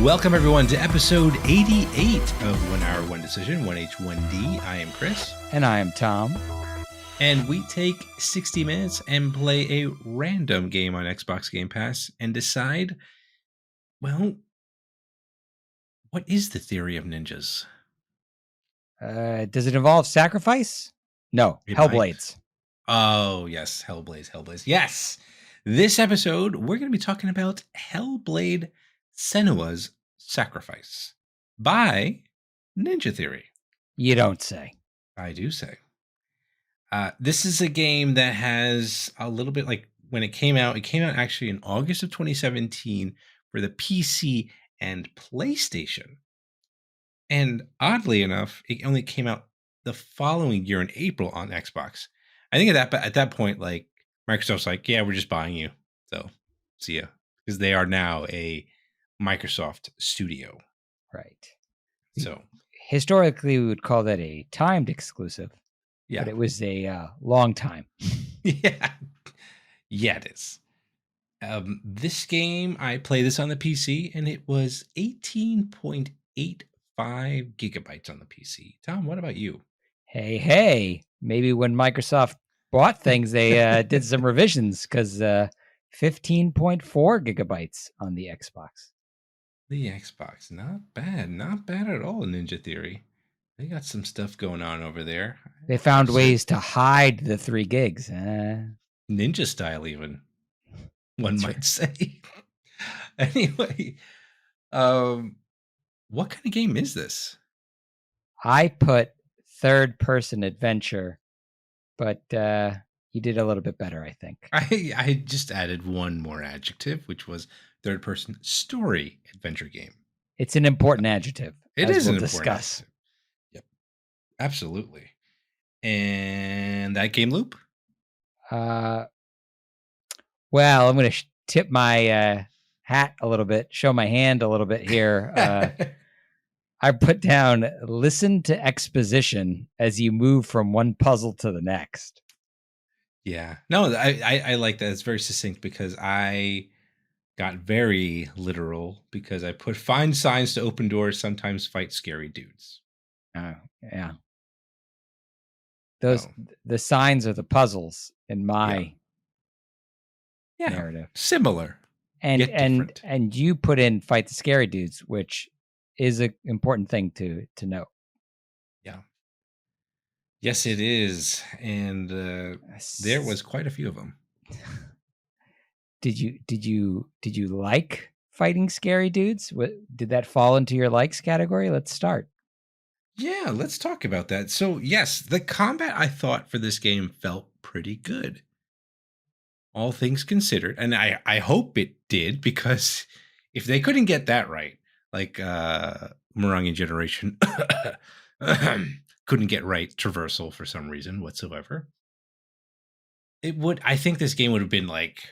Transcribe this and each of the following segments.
Welcome, everyone, to episode 88 of 1 Hour, 1 Decision, 1H1D. I am Chris. And I am Tom. And we take 60 minutes and play a random game on Xbox Game Pass and decide, well, what is the theory of ninjas? Does it involve sacrifice? No, It Hellblades. Oh, yes, Hellblades. Yes! This episode, we're going to be talking about Hellblade Senua's Sacrifice by Ninja Theory. You don't say. I do say. This is a game that has a little bit like when it came out actually in August of 2017 for the PC and PlayStation. And oddly enough, it only came out the following year in April on Xbox. I think at that point, like Microsoft's like, yeah, we're just buying you. So see ya. Because they are now a Microsoft studio. Right. So historically, we would call that a timed exclusive. Yeah. But it was a long time. Yeah. Yeah, it is. This game, I played this on the PC, and it was 18.85 gigabytes on the PC. Tom, what about you? Hey. Maybe when Microsoft bought things, they did some revisions, because 15.4 gigabytes on the Xbox. The Xbox, not bad at all, Ninja Theory. They got some stuff going on over there. They found ways to hide the 3 gigs. Ninja style, even, one might say. Anyway, what kind of game is this? I put third-person adventure, but you did a little bit better, I think. I just added one more adjective, which was third-person story adventure game. It's an important adjective. It is we'll an discuss. Important adjective. Yep, absolutely. And that game loop? Well, I'm going to tip my hat a little bit, show my hand a little bit here. I put down, listen to exposition as you move from one puzzle to the next. Yeah. No, I like that. It's very succinct because I got very literal because I put find signs to open doors, sometimes fight scary dudes. Oh, yeah. The signs are the puzzles in my narrative. Similar. And you put in fight the scary dudes, which is an important thing to note. Yeah. Yes, it is. And there was quite a few of them. Did you like fighting scary dudes? Did that fall into your likes category? Let's start. Yeah, let's talk about that. So, yes, the combat I thought for this game felt pretty good. All things considered. And I hope it did, because if they couldn't get that right, like Morangian Generation couldn't get right traversal for some reason whatsoever, I think this game would have been like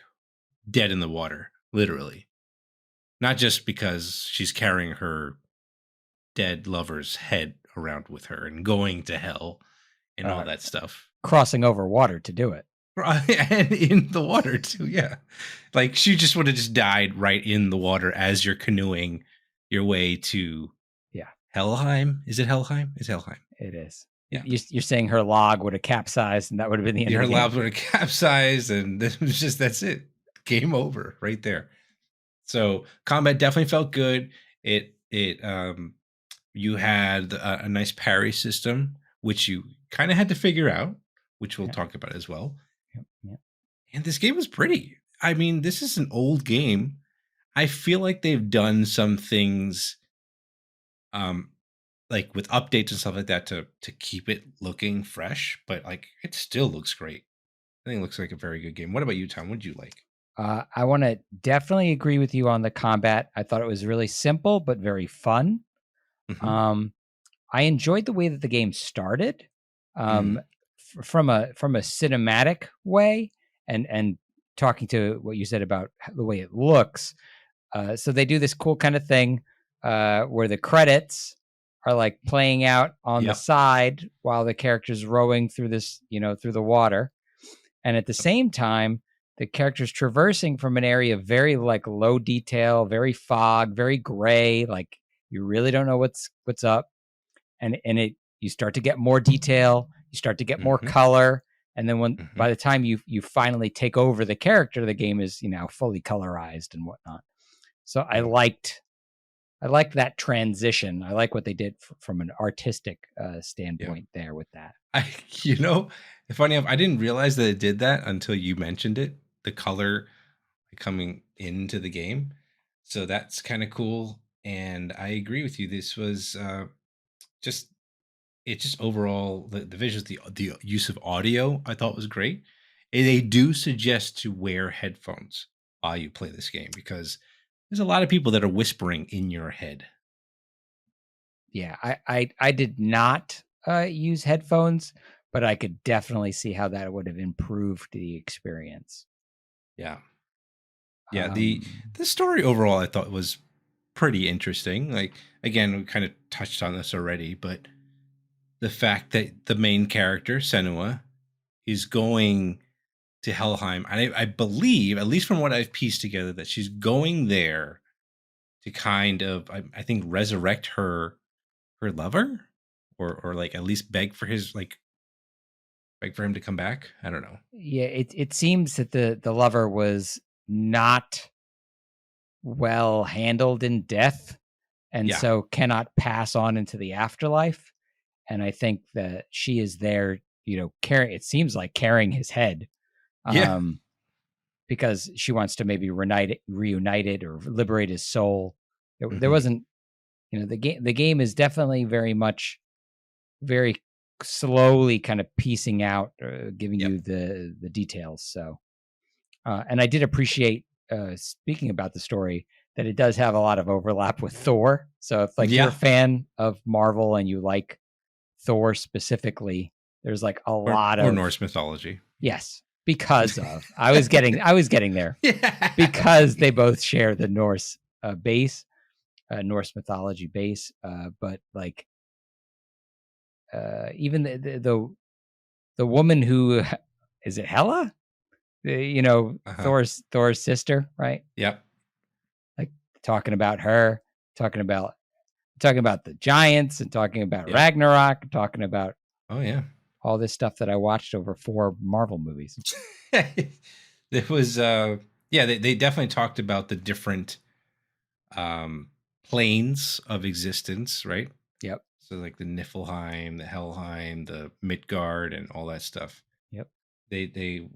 dead in the water, literally. Not just because she's carrying her dead lover's head around with her and going to hell and all that stuff. Crossing over water to do it. And in the water too, yeah. Like she just would have just died right in the water as you're canoeing your way to Helheim. Is it Helheim? It's Helheim. It is. Yeah. You're saying her log would have capsized, and that would have been the end of the game. Her log would have capsized, and that's it. Game over right there. So combat definitely felt good. You had a nice parry system, which you kind of had to figure out, which we'll talk about as well. Yep. And this game was pretty. I mean, this is an old game. I feel like they've done some things, like with updates and stuff like that to keep it looking fresh, but like it still looks great. I think it looks like a very good game. What about you, Tom? What did you like? I want to definitely agree with you on the combat. I thought it was really simple, but very fun. Mm-hmm. I enjoyed the way that the game started, from a cinematic way, and talking to what you said about the way it looks. So they do this cool kind of thing where the credits are like playing out on the side while the character's rowing through this, through the water. And at the same time, the character's traversing from an area of very like low detail, very fog, very gray, like you really don't know what's up. And it you start to get more detail, you start to get more Mm-hmm. color, and then when Mm-hmm. by the time you finally take over the character, the game is, you know, fully colorized and whatnot. So I Yeah. liked that transition. I like what they did from an artistic Yeah. standpoint there with that. You know, funny enough, I didn't realize that it did that until you mentioned it. The color coming into the game, so that's kind of cool. And I agree with you. This was just it. Just overall, the visuals, the use of audio, I thought was great. And they do suggest to wear headphones while you play this game because there's a lot of people that are whispering in your head. Yeah, I did not use headphones, but I could definitely see how that would have improved the experience. Yeah. Yeah, Um, the story overall I thought was pretty interesting. Like again, we kind of touched on this already, but the fact that the main character, Senua, is going to Helheim, and I believe, at least from what I've pieced together, that she's going there to kind of I think resurrect her lover, or like at least beg for him to come back. I don't know. yeah, it seems that the lover was not well handled in death, and Yeah. so cannot pass on into the afterlife. And I think that she is there, you know, it seems like carrying his head, Yeah. um, because she wants to maybe reunite it or liberate his soul. There Hmm. wasn't, you know, the game is definitely very much very slowly kind of piecing out, giving Yep. you the details. So, and I did appreciate, speaking about the story, that it does have a lot of overlap with Thor. So if like you're a Yeah. fan of Marvel and you like Thor specifically, there's like a lot Or of, Norse mythology. yes, because of I was getting there, Yeah. because they both share the Norse base, Norse mythology base. But like even the woman who is it Hela, you know, Uh-huh. Thor's sister, right? Yep. Like talking about her, talking about talking about the giants, and talking about Yep. Ragnarok, talking about Oh yeah. all this stuff that I watched over 4 Marvel movies. It was yeah, they definitely talked about the different um planes of existence, right? Yep. So like the Niflheim, the Helheim, the Midgard, and all that stuff. Yep. They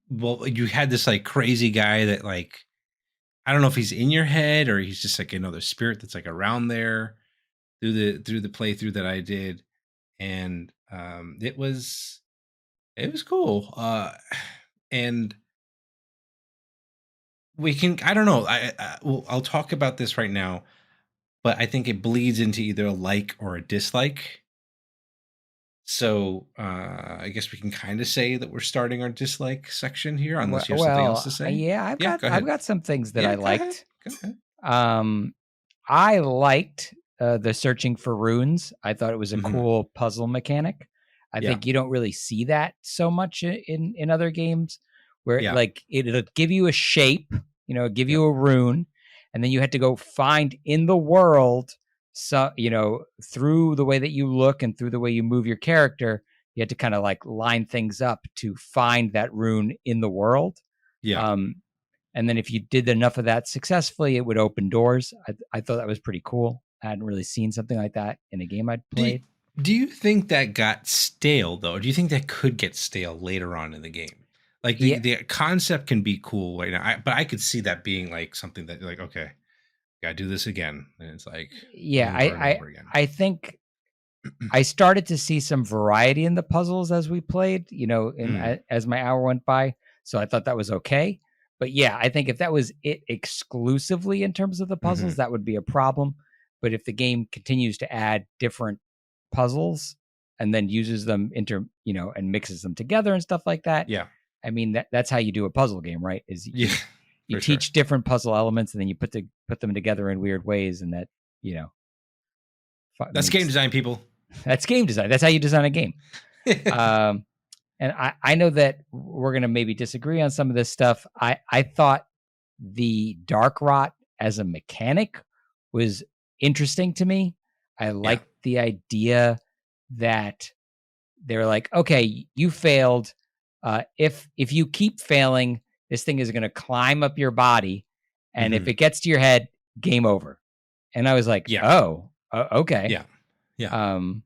well, you had this like crazy guy that like I don't know if he's in your head or he's just like another spirit that's like around there through the playthrough that I did. And it was cool. And we can I don't know. Well, I'll talk about this right now, but I think it bleeds into either a like or a dislike. So I guess we can kind of say that we're starting our dislike section here, unless you have something else to say. Yeah, Yeah, go I've ahead. got some things that I Yeah, go ahead. liked. Go ahead. Um, I liked the searching for runes. I thought it was a Hmm. cool puzzle mechanic. I Yeah, think you don't really see that so much in other games, where yeah, like it'll give you a shape, you know, give yep, you a rune, and then you had to go find in the world, so you know, through the way that you look and through the way you move your character, you had to kind of like line things up to find that rune in the world. yeah. Um, and then if you did enough of that successfully, it would open doors. I thought that was pretty cool. I hadn't really seen something like that in a game I'd Do you, played. do you think that got stale though? Or do you think that could get stale later on in the game? Like the Yeah, the concept can be cool right now, but I could see that being like something that you're like, okay, gotta do this again, and it's like yeah. over and over again. I think I started to see some variety in the puzzles as we played. You know, Mm, as my hour went by. So I thought that was okay. But yeah, I think if that was it exclusively in terms of the puzzles, hmm. that would be a problem. But if the game continues to add different puzzles and then uses them you know, and mixes them together and stuff like that, Yeah, I mean that's how you do a puzzle game, right? Is yeah, you for sure. teach different puzzle elements and then you put them together in weird ways, and that, you know, That's game makes design, people. that's game design. That's how you design a game. Um, and I know that we're gonna maybe disagree on some of this stuff. I thought the dark rot as a mechanic was interesting to me. I Yeah. liked the idea that they're like, okay, you failed. If you keep failing, this thing is going to climb up your body, and if Hmm. it gets to your head, game over. And I was like, Yeah. oh, okay. Yeah. Yeah. Um,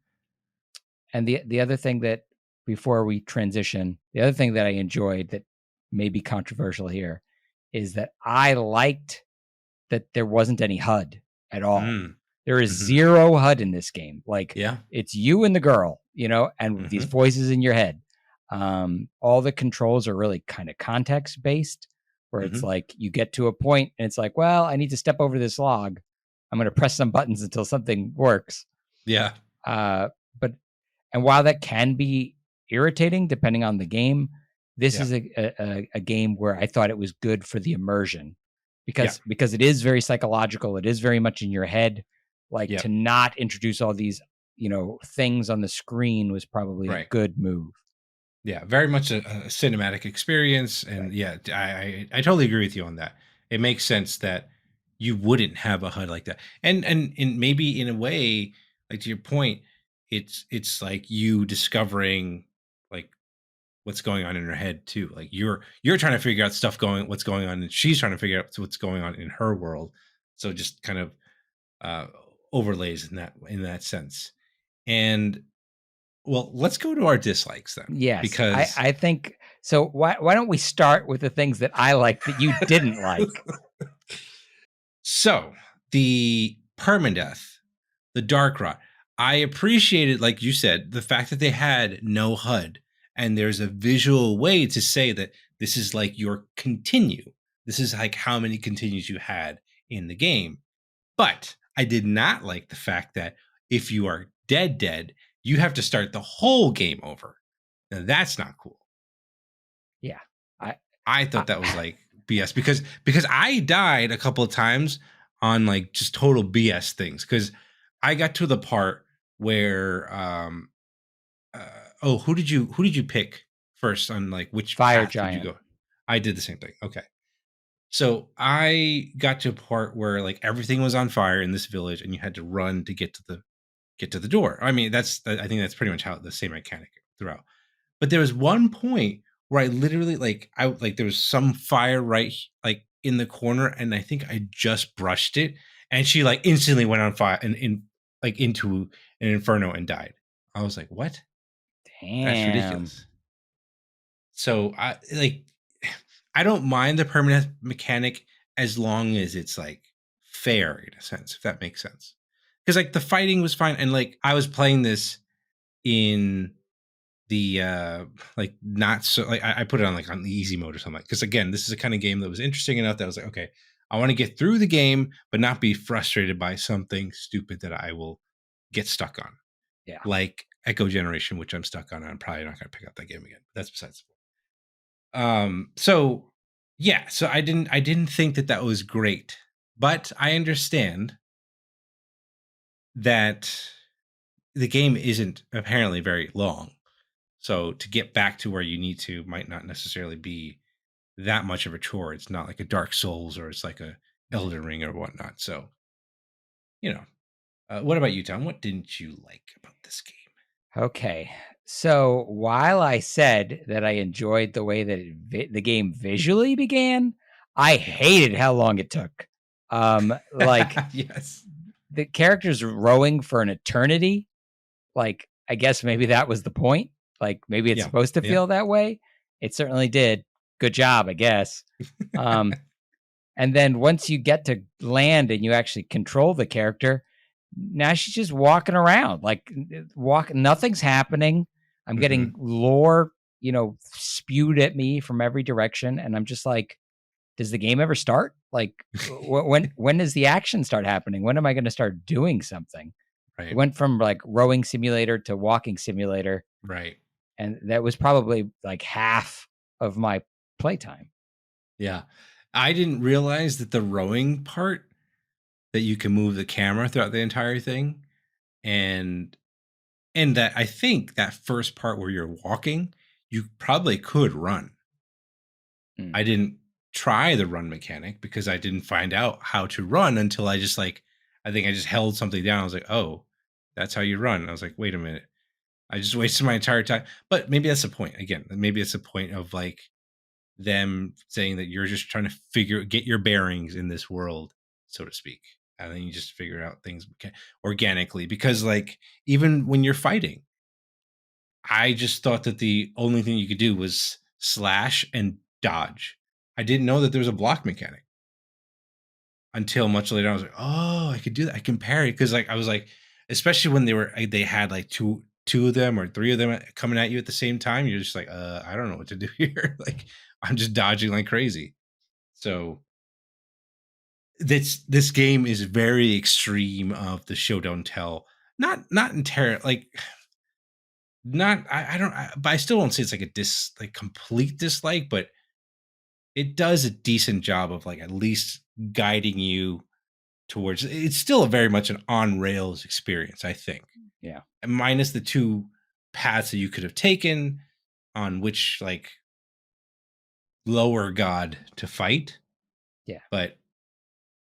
and the other thing that before we transition, the other thing that I enjoyed that may be controversial here is that I liked that there wasn't any HUD at all. Mm. There is Hmm. zero HUD in this game. Like Yeah. it's you and the girl, and these Hmm. voices in your head. All the controls are really kind of context based, where it's Hmm. like you get to a point and it's like, well, I need to step over this log. I'm going to press some buttons until something works. Yeah. Uh, but and while that can be irritating depending on the game, this Yeah. is a game where I thought it was good for the immersion Yeah. because it is very psychological. It is very much in your head. Like Yeah. to not introduce all these, things on the screen was probably a Right. good move. Yeah, very much a cinematic experience, and Right. yeah, I totally agree with you on that. It makes sense that you wouldn't have a HUD like that, and maybe in a way, like to your point, it's like you discovering like what's going on in her head too. Like you're trying to figure out what's going on, and she's trying to figure out what's going on in her world. So just kind of uh, overlays in that sense. And well, let's go to our dislikes then, Yes, because I think so. Why don't we start with the things that I like that you didn't like? so the permadeath, the dark rot, I appreciated, like you said, the fact that they had no HUD and there's a visual way to say that this is like your continue. This is like how many continues you had in the game. But I did not like the fact that if you are dead, you have to start the whole game over. Now that's not cool. Yeah, I, I I thought that was like BS because I died a couple of times on like just total BS things because I got to the part where uh, oh who did you pick first on like which Fire path did you Giant. go? I did the same thing. Okay. So I got to a part where like everything was on fire in this village and you had to run to get to the door. I mean, I think that's pretty much how the same mechanic throughout. But there was one point where I literally like there was some fire like in the corner, and I think I just brushed it, and she like instantly went on fire and in like into an inferno and died. I was like, what? That's Damn. ridiculous. So I like I don't mind the permanent mechanic as long as it's like fair in a sense, if that makes sense. Because like the fighting was fine, and like I was playing this in the like not so like I put it on like on the easy mode or something because again this is a kind of game that was interesting enough that I was like, okay, I want to get through the game but not be frustrated by something stupid that I will get stuck on, Yeah. like Echo Generation, which I'm stuck on. I'm probably not going to pick up that game again. That's besides the point. So yeah, so I didn't think that that was great, but I understand that the game isn't apparently very long. So to get back to where you need to might not necessarily be that much of a chore. It's not like a Dark Souls or it's like a Right. Elden Ring or whatnot. So, you know, what about you, Tom? What didn't you like about this game? Okay. So while I said that I enjoyed the way that the game visually began, I Yeah. hated how long it took. Like Yes. the characters rowing for an eternity. Like I guess maybe that was the point. Like maybe it's Yeah. supposed to Yeah. feel that way. It certainly did. Good job, I guess. Um, and then once you get to land and you actually control the character, now she's just walking around like nothing's happening. I'm Hmm. getting lore, spewed at me from every direction. And I'm just like, does the game ever start? Like when does the action start happening? When am I going to start doing something? It Right. went from like rowing simulator to walking simulator. Right. And that was probably like half of my playtime. Yeah. I didn't realize that the rowing part that you can move the camera throughout the entire thing, and that I think that first part where you're walking, you probably could run. Mm. I didn't try the run mechanic because I didn't find out how to run until I just like I think I just held something down. I was like, "Oh, that's how you run." And I was like, "Wait a minute. I just wasted my entire time." But maybe that's the point. Again, maybe it's the point of like them saying that you're just trying to get your bearings in this world, so to speak. And then you just figure out things organically because like even when you're fighting, I just thought that the only thing you could do was slash and dodge. I didn't know that there was a block mechanic until much later. I was like, "Oh, I could do that. I can parry." Because like I was like, especially when they had like two of them or three of them coming at you at the same time. You're just like, I don't know what to do here. Like I'm just dodging like crazy. So this game is very extreme of the show don't tell. Not entirely like not I don't but I still won't say it's like a like complete dislike, but it does a decent job of like at least guiding you towards it's still a very much an on rails experience, I think. Yeah. And minus the two paths that you could have taken on which like lower god to fight. Yeah. But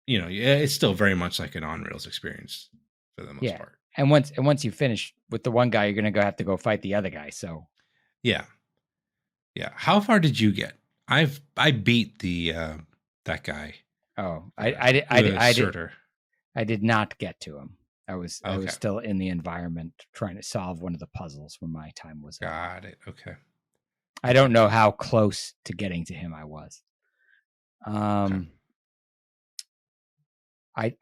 yeah, it's still very much like an on rails experience for the most Yeah. part. And once you finish with the one guy, you're gonna have to go fight the other guy. So Yeah. Yeah. How far did you get? I beat the that guy, oh, the Surtur. I did not get to him. I was Okay. still in the environment trying to solve one of the puzzles when my time was up. Got it. Okay. I don't know how close to getting to him I was. Okay.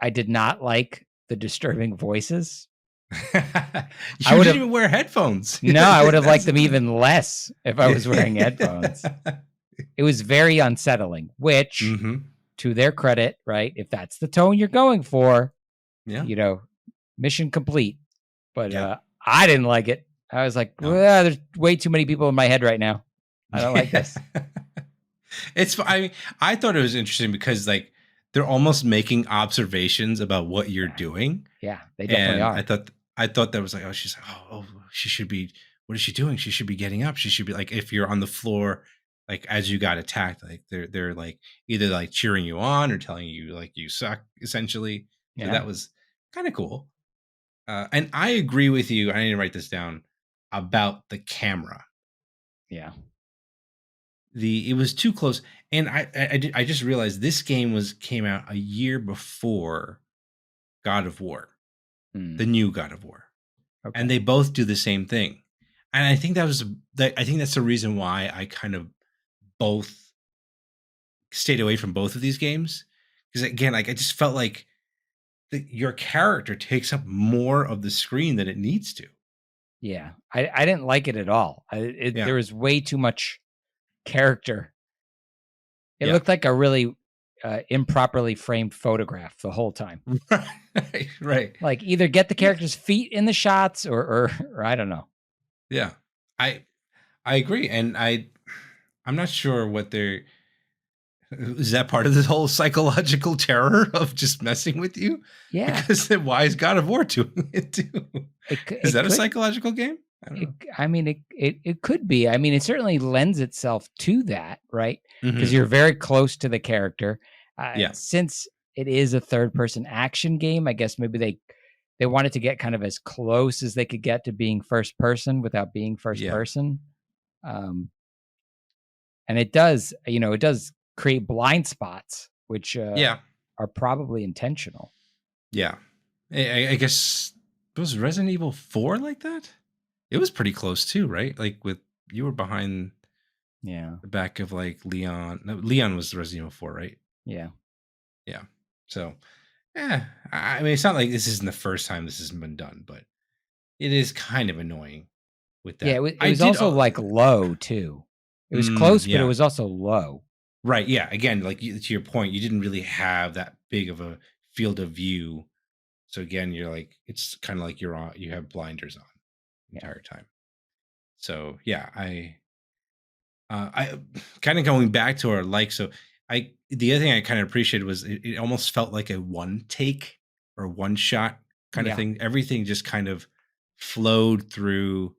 I did not like the disturbing voices. You I would didn't have even wear headphones. no, I would have liked them even less if I was wearing headphones. It was very unsettling, which Mm-hmm. to their credit, right? If that's the tone you're going for, Yeah. mission complete. But Yeah. I didn't like it. I was like, No. well, there's way too many people in my head right now. I don't like this. I mean, I thought it was interesting because like they're almost making observations about what you're doing. Yeah, they definitely And are. I thought that was like, oh, she's like, oh, she should be. What is she doing? She should be getting up. She should be like, if you're on the floor, like as you got attacked, like they're like either like cheering you on or telling you like you suck, essentially. So Yeah. that was kind of cool. And I agree with you. I need to write this down about the camera. Yeah. It was too close, and I just realized this game came out a year before God of War, Mm, the new God of War. And okay. they both do the same thing. And I think I think that's the reason why I kind of both stayed away from both of these games. Because again, like I just felt like your character takes up more of the screen than it needs to. Yeah. I didn't like it at all. Yeah. There was way too much character. It Yeah. looked like a really improperly framed photograph the whole time. Right. Right. Like either get the Yeah. character's feet in the shots or I don't know. Yeah. I I agree. And I'm not sure what they're is that part of this whole psychological terror of just messing with you? Yeah. Because then why is God of War doing it too? Is It that a could psychological game? I don't know. I mean, it could be. I mean, it certainly lends itself to that, right? Because Mhm. you're very close to the character. Yeah. Since it is a third person action game, I guess maybe they wanted to get kind of as close as they could get to being first person without being first Yeah. person. Um, and it does create blind spots, which Yeah. are probably intentional. Yeah. I guess was Resident Evil 4 like that? It was pretty close too, right? Like with you were behind Yeah, the back of like Leon. No, Leon was Resident Evil 4, right? yeah, Yeah. So, yeah. I mean, it's not like this isn't the first time this has been done, but it is kind of annoying with yeah. that. It I was did. also like low too. It was close, but it Yeah. was also low. Right. Yeah. Again, like to your point, you didn't really have that big of a field of view. So again, you're like, it's kind of like you have blinders on the Yeah, entire time. So yeah, I kind of going back to our like, so the other thing I kind of appreciated was it almost felt like a one take or one shot kind of yeah. thing. Everything just kind of flowed through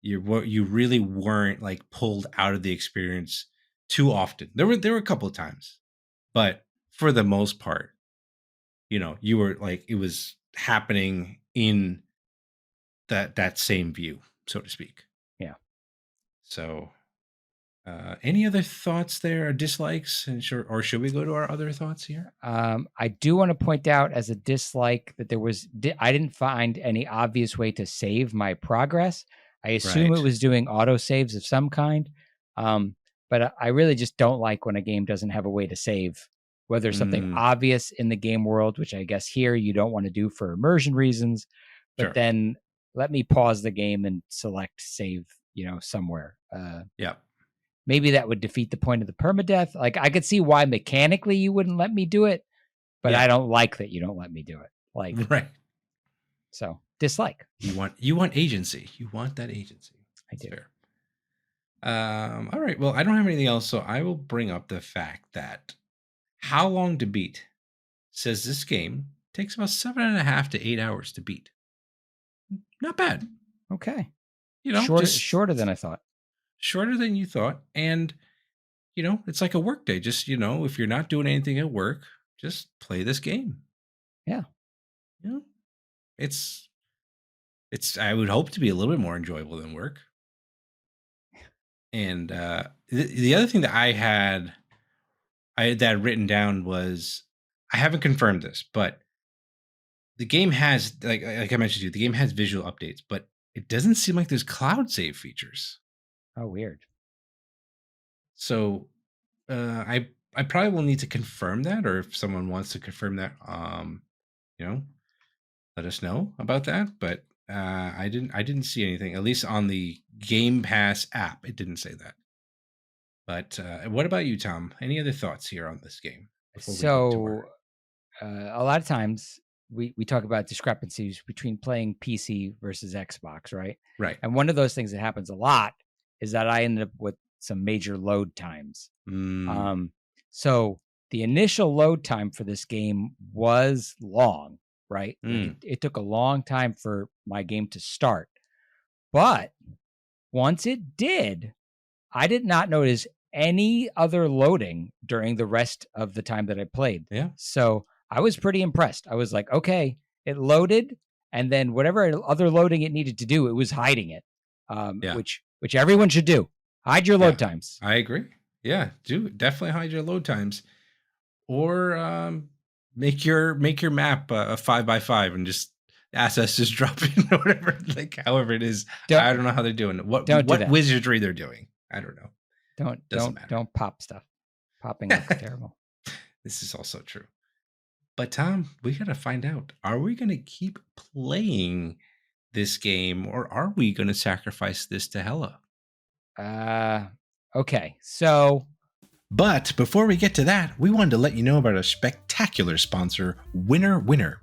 you. What you really weren't like pulled out of the experience too often. There were a couple of times, but for the most part, you were like it was happening in that same view, so to speak. Yeah. So, any other thoughts there or dislikes? And or should we go to our other thoughts here? I do want to point out as a dislike that I didn't find any obvious way to save my progress. I assume it Right. was doing auto saves of some kind. But I really just don't like when a game doesn't have a way to save, whether something Mm, obvious in the game world, which I guess here you don't want to do for immersion reasons, but sure. then let me pause the game and select save, somewhere. Yeah. Maybe that would defeat the point of the permadeath. Like I could see why mechanically you wouldn't let me do it, but Yeah. I don't like that you don't let me do it. Like, Right. so dislike. You want agency. You want that agency. I That's do. fair. All right. Well, I don't have anything else, so I will bring up the fact that How Long to Beat says this game takes about 7.5 to 8 hours to beat. Not bad. Okay. Just Shorter than I thought. shorter than you thought. And, it's like a work day. Just, if you're not doing anything at work, just play this game. Yeah. It's, I would hope to be a little bit more enjoyable than work. And the other thing that I had written down was I haven't confirmed this, but the game has like I mentioned to you, the game has visual updates, but it doesn't seem like there's cloud save features. Oh, weird. So I probably will need to confirm that, or if someone wants to confirm that, you know, let us know about that. But I didn't see anything, at least on the Game Pass app. It didn't say that. But what about you, Tom? Any other thoughts here on this game before we get to our So a lot of times we talk about discrepancies between playing PC versus Xbox, right? right? And one of those things that happens a lot is that I ended up with some major load times. Mm, So the initial load time for this game was long, right? Like mm, it took a long time for my game to start. But once it did, I did not notice any other loading during the rest of the time that I played. yeah, So I was pretty impressed. I was like, okay, it loaded, and then whatever other loading it needed to do, it was hiding it, yeah, which everyone should do. Hide your yeah. load times. I agree. Yeah, do definitely hide your load times, or make your map a 5x5 and just assets just drop in or whatever, like however it is. I don't know how they're doing it. Don't do What that. wizardry they're doing. I don't know. Doesn't matter. Don't pop stuff. Popping is terrible. This is also true. But Tom, we gotta find out. Are we gonna keep playing this game, or are we gonna sacrifice this to Hella? Okay. So But before we get to that, we wanted to let you know about our spectacular sponsor, Winner Winner.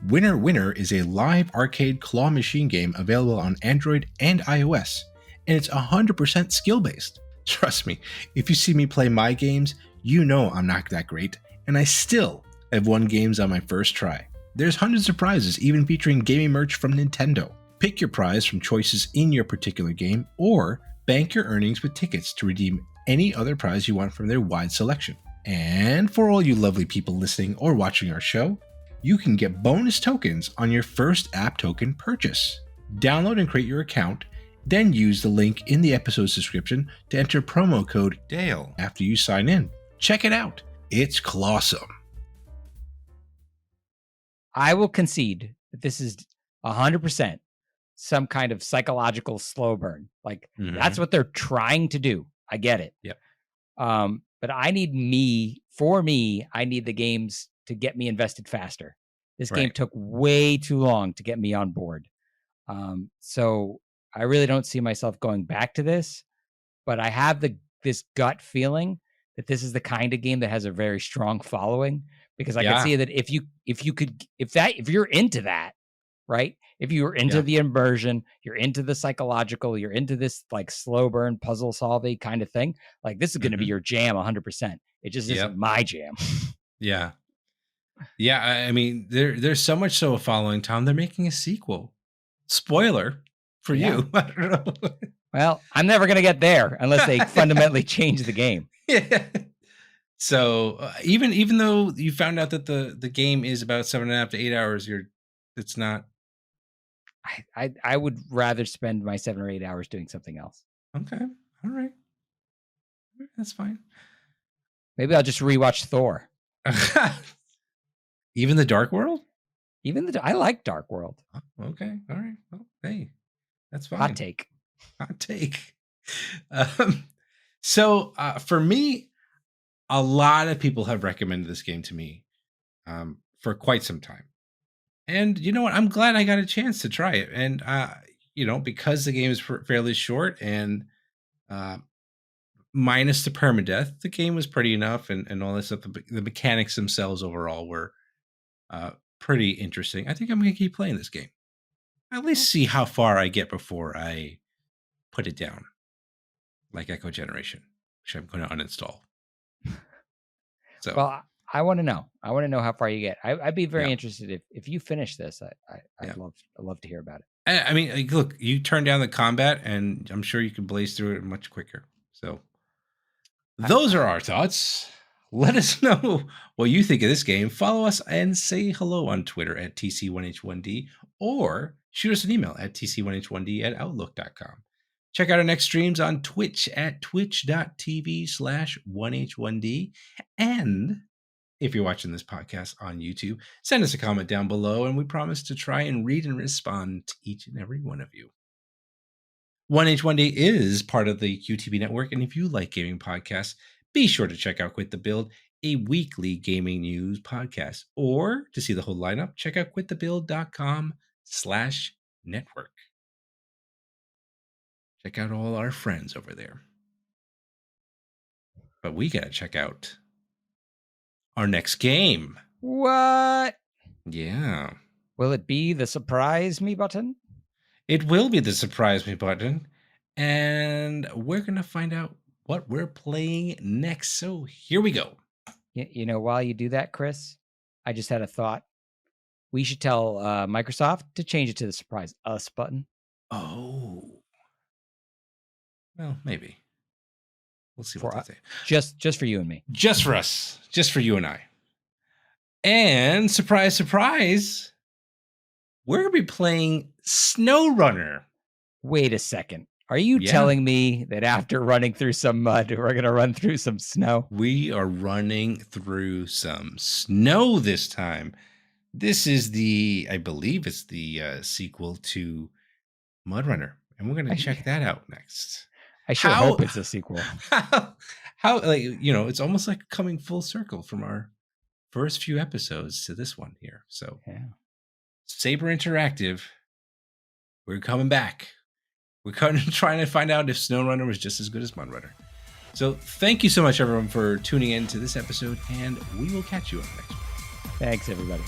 Winner Winner is a live arcade claw machine game available on Android and iOS, and it's 100% skill based. Trust me, if you see me play my games, you know I'm not that great, and I still have won games on my first try. There's hundreds of prizes, even featuring gaming merch from Nintendo. Pick your prize from choices in your particular game, or bank your earnings with tickets to redeem any other prize you want from their wide selection. And for all you lovely people listening or watching our show, you can get bonus tokens on your first app token purchase. Download and create your account, then use the link in the episode's description to enter promo code DALE after you sign in. Check it out. It's clawsome. I will concede that this is 100% some kind of psychological slow burn. Like that's what they're trying to do. I get it. Yep. But I need I need the games to get me invested faster. This game took way too long to get me on board. So I really don't see myself going back to this, but I have this gut feeling that this is the kind of game that has a very strong following, because I can see that if you're into that, right? If you're into the immersion, you're into the psychological, you're into this like slow burn puzzle solving kind of thing, like this is going to be your jam 100%. It just isn't my jam. Yeah. Yeah, I mean, there's so much so a following, Tom. They're making a sequel. Spoiler for you. I don't know. Well, I'm never going to get there unless they fundamentally change the game. Yeah. So even though you found out that the game is about 7.5 to 8 hours, it's not I would rather spend my 7 or 8 hours doing something else. okay. All right, that's fine. Maybe I'll just rewatch Thor. Even the Dark World. I like Dark World. Oh, okay, all right. Well, hey, that's fine. Hot take. Hot take. So for me, a lot of people have recommended this game to me for quite some time. And you know what? I'm glad I got a chance to try it. And because the game is fairly short and uh, minus the permadeath, the game was pretty enough, and all this stuff. The mechanics themselves overall were pretty interesting. I think I'm going to keep playing this game. At least see how far I get before I put it down, like Echo Generation, which I'm going to uninstall. So, well, I want to know. I want to know how far you get. I'd be very Yeah. interested if you finish this. I'd love to hear about it. I mean, like, look, you turn down the combat, and I'm sure you can blaze through it much quicker. So, those are our thoughts. Let us know what you think of this game. Follow us and say hello on Twitter at TC1H1D, or shoot us an email at TC1H1D@outlook.com. Check out our next streams on Twitch at twitch.tv/1H1D. And if you're watching this podcast on YouTube, send us a comment down below, and we promise to try and read and respond to each and every one of you. 1H1D is part of the QTB network, and if you like gaming podcasts, be sure to check out Quit the Build, a weekly gaming news podcast. Or to see the whole lineup, check out quitthebuild.com/network. Check out all our friends over there. But we got to check out our next game. What? Yeah. Will it be the surprise me button? It will be the surprise me button. And we're going to find out what we're playing next. So here we go. While you do that, Chris, I just had a thought. We should tell Microsoft to change it to the surprise us button. Oh. Well, maybe. We'll see what they say. Just for you and me. Just for us. Just for you and I. And surprise, surprise, we're going to be playing SnowRunner. Wait a second. Are you telling me that after running through some mud, we're going to run through some snow? We are running through some snow this time. This is I believe it's the sequel to Mud Runner. And we're going to check that out next. I sure hope it's a sequel. It's almost like coming full circle from our first few episodes to this one here. So, Saber Interactive, we're coming back. We're trying to find out if SnowRunner was just as good as Mud Runner. So, thank you so much, everyone, for tuning in to this episode, and we will catch you on the next one. Thanks, everybody.